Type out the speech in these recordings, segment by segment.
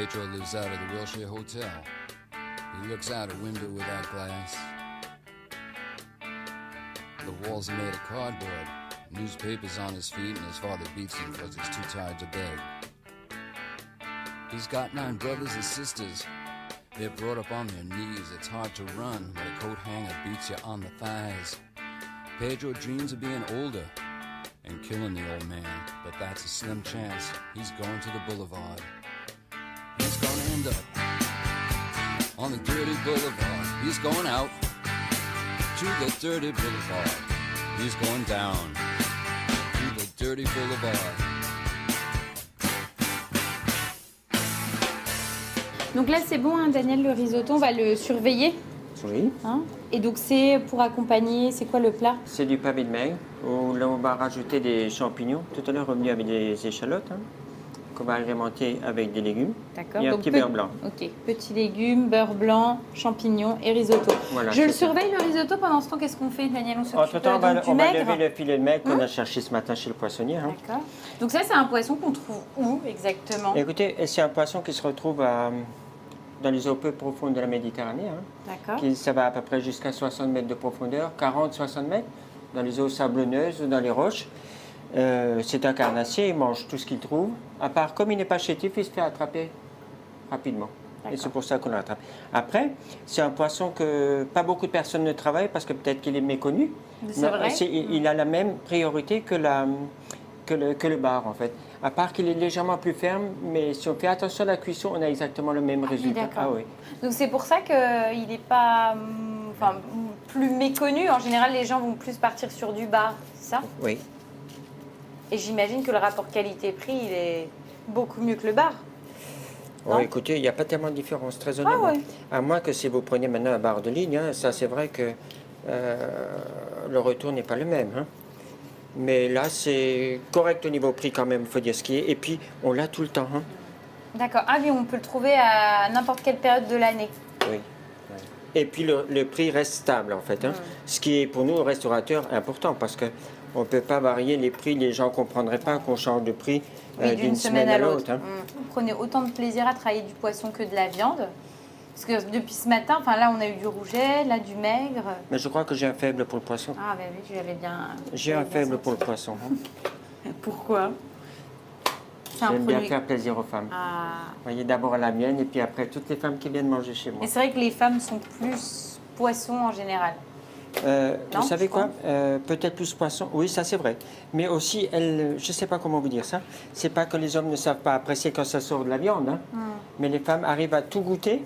Pedro lives out of the Wilshire Hotel. He looks out a window without glass. The walls are made of cardboard. Newspapers on his feet, and his father beats him because he's too tired to beg. He's got 9 brothers and sisters. They're brought up on their knees. It's hard to run when a coat hanger beats you on the thighs. Pedro dreams of being older and killing the old man, but that's a slim chance. He's going to the boulevard. He's gonna end up on the dirty boulevard. He's going out to the dirty boulevard. He's going down to the dirty boulevard. Donc là, c'est bon, hein, Daniel, le risotto, on va le surveiller. Oui. Hein, et donc, c'est pour accompagner, c'est quoi le plat? C'est du pavé de maigre, où là, on va rajouter des champignons. Tout à l'heure, revenu avec des échalotes, hein, qu'on va agrémenter avec des légumes. D'accord. Et un petit beurre blanc. Ok, petits légumes, beurre blanc, champignons et risotto. Voilà, je le surveille, le risotto. Pendant ce temps, qu'est-ce qu'on fait, Daniel? On s'occupe Entre-temps, du on va maigre. lever le filet de maigre qu'on a cherché ce matin chez le poissonnier. Hein. D'accord. Donc ça, c'est un poisson qu'on trouve où exactement? Écoutez, c'est un poisson qui se retrouve dans les eaux peu profondes de la Méditerranée. Hein. D'accord. Ça va à peu près jusqu'à 60 mètres de profondeur, 40-60 mètres, dans les eaux sablonneuses ou dans les roches. C'est un carnassier, il mange tout ce qu'il trouve. À part, comme il n'est pas chétif, il se fait attraper rapidement. Et c'est pour ça qu'on l'attrape. Après, c'est un poisson que pas beaucoup de personnes ne travaillent parce que peut-être qu'il est méconnu. C'est vrai. Il a la même priorité que le bar, en fait. À part qu'il est légèrement plus ferme, mais si on fait attention à la cuisson, on a exactement le même résultat. D'accord. Ah oui. Donc c'est pour ça qu'il n'est pas plus méconnu. En général, les gens vont plus partir sur du bar, c'est ça? Oui. Et j'imagine que le rapport qualité-prix, il est beaucoup mieux que le bar. Oh, Non. écoutez, il n'y a pas tellement de différence, très honnêtement. ouais. À moins que si vous preniez maintenant un bar de ligne, hein, ça c'est vrai que le retour n'est pas le même. Hein. Mais là, c'est correct au niveau prix quand même, il faut dire ce qui est. Et puis, on l'a tout le temps. Hein. D'accord. Ah oui, on peut le trouver à n'importe quelle période de l'année. Oui. Ouais. Et puis, le prix reste stable, en fait. Hein. Ce qui est pour nous, restaurateurs, important parce qu'on ne peut pas varier les prix. Les gens ne comprendraient pas qu'on change de prix d'une semaine à l'autre. Hein. Vous prenez autant de plaisir à travailler du poisson que de la viande. Parce que depuis ce matin, là, on a eu du rouget, là, du maigre. Mais je crois que j'ai un faible pour le poisson. Ah, ben oui, j'avais bien. J'ai un faible pour le poisson. Hein. Pourquoi? J'aime bien faire plaisir aux femmes. Ah. Vous voyez, d'abord à la mienne et puis après toutes les femmes qui viennent manger chez moi. Et c'est vrai que les femmes sont plus poissons en général. Non, vous savez je quoi pense. Peut-être plus poisson. Oui, ça c'est vrai. Mais aussi, je ne sais pas comment vous dire ça. C'est pas que les hommes ne savent pas apprécier quand ça sort de la viande. Hein. Mais les femmes arrivent à tout goûter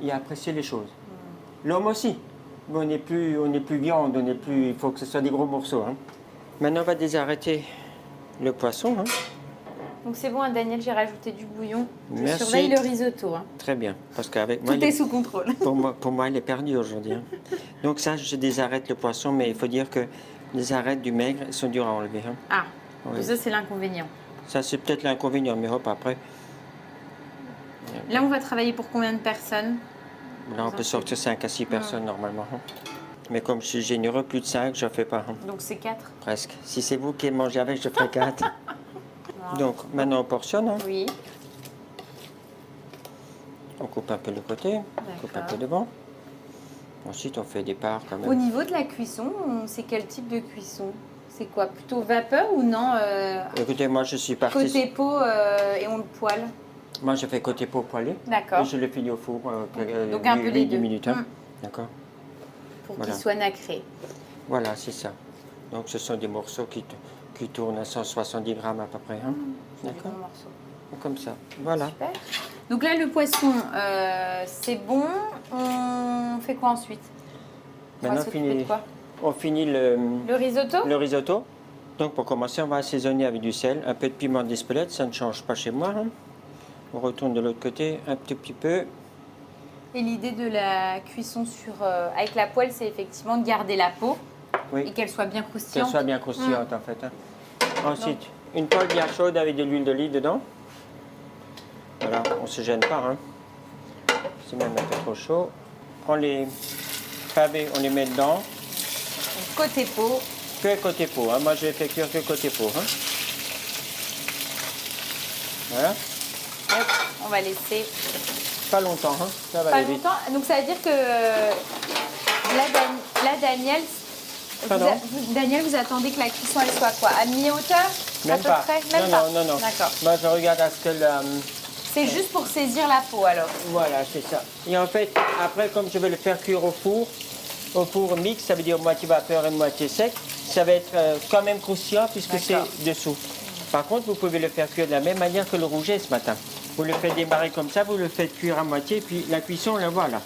et à apprécier les choses. L'homme aussi. Mais on n'est plus viande, il faut que ce soit des gros morceaux. Hein. Maintenant, on va désarrêter le poisson. Hein. Donc c'est bon, hein, Daniel, j'ai rajouté du bouillon. Je Merci. surveille le risotto. Hein. Très bien, parce qu'avec moi, Tout est sous contrôle. pour moi, il est perdu aujourd'hui. Hein. Donc ça, je désarrête le poisson, mais il faut dire que les arêtes du maigre sont dures à enlever. Hein. Ah, Oui. ça c'est l'inconvénient. Ça, c'est peut-être l'inconvénient, mais hop, après, Là, on va travailler pour combien de personnes? là, on peut sortir 5 à 6 personnes normalement. Hein. Mais comme je suis généreux, plus de 5, je ne fais pas. Hein. Donc c'est 4. Presque. Si c'est vous qui mangez avec, je ferai 4. Donc, maintenant, on portionne. Hein. Oui. On coupe un peu le côté, on coupe un peu devant. Ensuite, on fait des parts quand Au même. niveau de la cuisson, c'est quel type de cuisson? C'est quoi? Plutôt vapeur ou non Écoutez, moi, je suis parti. Côté peau et on le poêle. Moi, je fais côté peau poêlé. D'accord. Et je le finis au four. Donc un peu les 10 deux. minutes. Hein. D'accord. Pour Voilà. qu'il soit nacré. Voilà, c'est ça. Donc, ce sont des morceaux qui tournent à 170 grammes à peu près. Hein. C'est des D'accord. bons morceaux. Comme ça. Voilà. Super. Donc là, le poisson, c'est bon. On fait quoi ensuite? On va Maintenant, s'occuper de quoi? on finit le risotto? le risotto. Donc, pour commencer, on va assaisonner avec du sel, un peu de piment d'Espelette, ça ne change pas chez moi. Hein. On retourne de l'autre côté un tout petit peu. Et l'idée de la cuisson avec la poêle, c'est effectivement de garder la peau et Oui, qu'elle soit bien qu'elle croustillante. soit bien croustillante en fait. Hein. Ensuite, une poêle bien chaude avec de l'huile d'olive dedans. Voilà, on ne se gêne pas. Hein. C'est même un peu trop chaud. On prend les pavés, on les met dedans. Donc, côté peau. Que côté peau. Hein. Moi, je vais faire cuire que côté peau. Hein. Voilà. Hop. On va laisser Pas longtemps, hein. Ça va pas aller vite. longtemps. Donc ça veut dire que là, Daniel, Pardon Daniel, vous attendez que la cuisson elle soit quoi? À mi-hauteur à Même peu pas. près? Même pas. Non. D'accord. Moi, je regarde à ce que la... C'est juste pour saisir la peau alors. Voilà, c'est ça. Et en fait, après, comme je vais le faire cuire au four mix, ça veut dire moitié vapeur et moitié sec, ça va être quand même croustillant puisque c'est D'accord. dessous. Par contre, vous pouvez le faire cuire de la même manière que le rouget ce matin. Vous le faites démarrer comme ça, vous le faites cuire à moitié, puis la cuisson, on la voit là.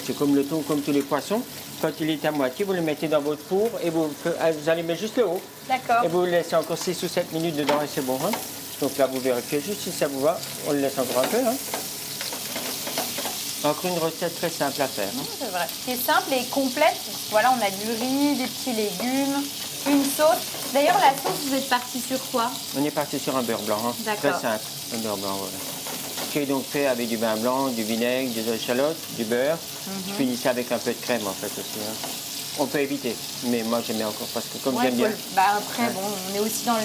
C'est comme le thon, comme tous les poissons. Quand il est à moitié, vous le mettez dans votre four et vous allez mettre juste le haut. D'accord. Et vous le laissez encore 6 ou 7 minutes dedans et c'est bon. Hein. Donc là, vous vérifiez juste si ça vous va. On le laisse encore un peu. Hein. Encore une recette très simple à faire. Hein. C'est vrai. Qui est simple et complète. Voilà, on a du riz, des petits légumes, une sauce. D'ailleurs, la sauce, vous êtes parti sur quoi? On est parti sur un beurre blanc. Hein. D'accord. Très simple. Un beurre blanc, voilà. Qui est donc fait avec du vin blanc, du vinaigre, des échalotes, du beurre. Je finis ça avec un peu de crème en fait aussi. Hein. On peut éviter, mais moi j'aime bien encore parce que comme j'aime bien. Après, bon, on est aussi dans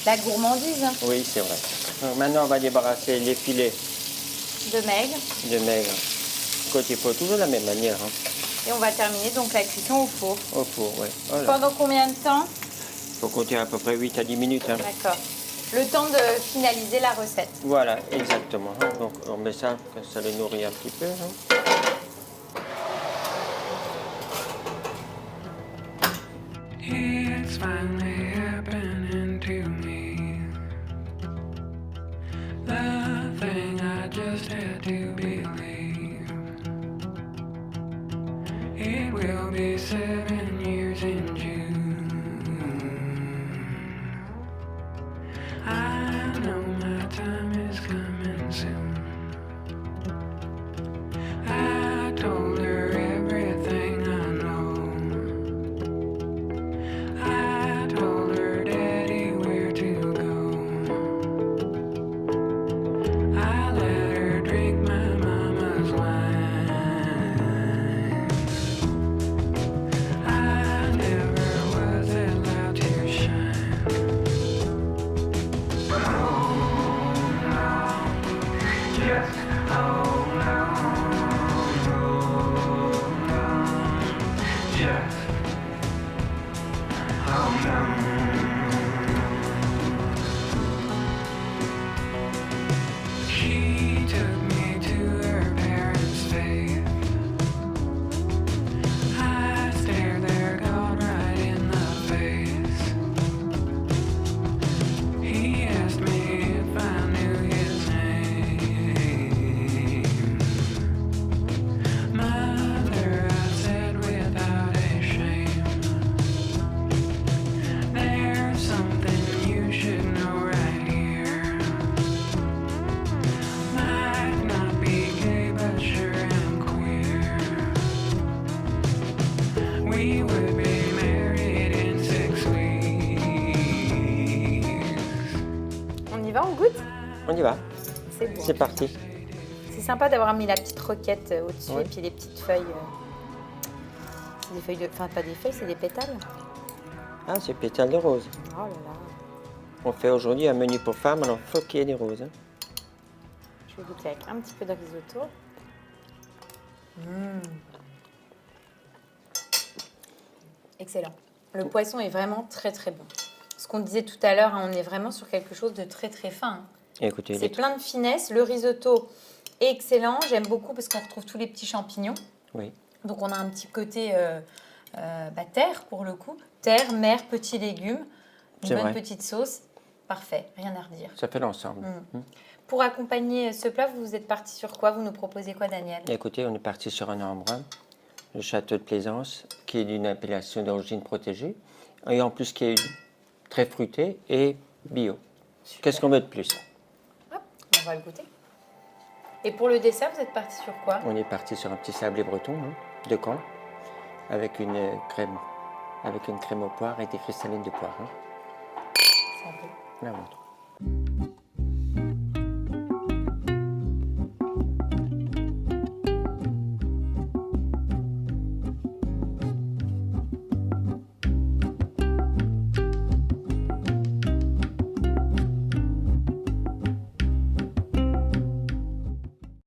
la gourmandise hein, Oui, c'est vrai. Donc, maintenant, on va débarrasser les filets de maigre. de maigre. Côté pot, toujours de la même manière. Hein. Et on va terminer donc la cuisson au four. Au four, oui. Voilà. Pendant combien de temps? Il faut compter à peu près 8 à 10 minutes. Hein. D'accord. Le temps de finaliser la recette. Voilà, exactement. Hein. Donc on met ça, que ça le nourrit un petit peu. Hein. It's finally happening to me. The thing I just had to believe. It will be 7 years in June. I know my time is coming soon. I told her everything I know. I told her, Daddy, where to go. I let her drink my mama's wine. I never was allowed to shine. But hold on, just hold on, just hold on. She took me to her parents' faith. I stared their God right in the face. He asked me if I knew his name. Mother, I said without a shame. There's something you should know right here. Might not be gay, but sure am queer. We would be married in 6 weeks. On y va, on goûte? On y va, C'est bon. c'est parti. C'est sympa d'avoir mis la petite roquette au-dessus Ouais. et puis les petites feuilles. C'est des feuilles de... Enfin, pas des feuilles, c'est des pétales. Ah, c'est pétales de rose. Oh là là. On fait aujourd'hui un menu pour femmes, alors il faut qu'il y ait des roses. Hein. Je vais goûter avec un petit peu de risotto. Excellent. Le poisson est vraiment très très bon. Ce qu'on disait tout à l'heure, hein, on est vraiment sur quelque chose de très très fin. Hein. Écoutez, C'est plein de finesse. Le risotto est excellent. J'aime beaucoup parce qu'on retrouve tous les petits champignons. oui. Donc on a un petit côté terre pour le coup. Terre, mer, petits légumes, une C'est bonne vrai. petite sauce. Parfait, rien à redire. Ça fait l'ensemble. Pour accompagner ce plat, vous êtes parti sur quoi? Vous nous proposez quoi, Daniel? Écoutez, on est parti sur un embrun, le château de Plaisance, qui est d'une appellation d'origine protégée, et en plus qui est très fruité et bio. Qu'est-ce qu'on veut de plus? Hop, on va le goûter. Et pour le dessert, vous êtes parti sur quoi? On est parti sur un petit sablé breton hein, de Caen, avec une crème au poire et des cristallines de poire. Hein. Ça va. La vôtre.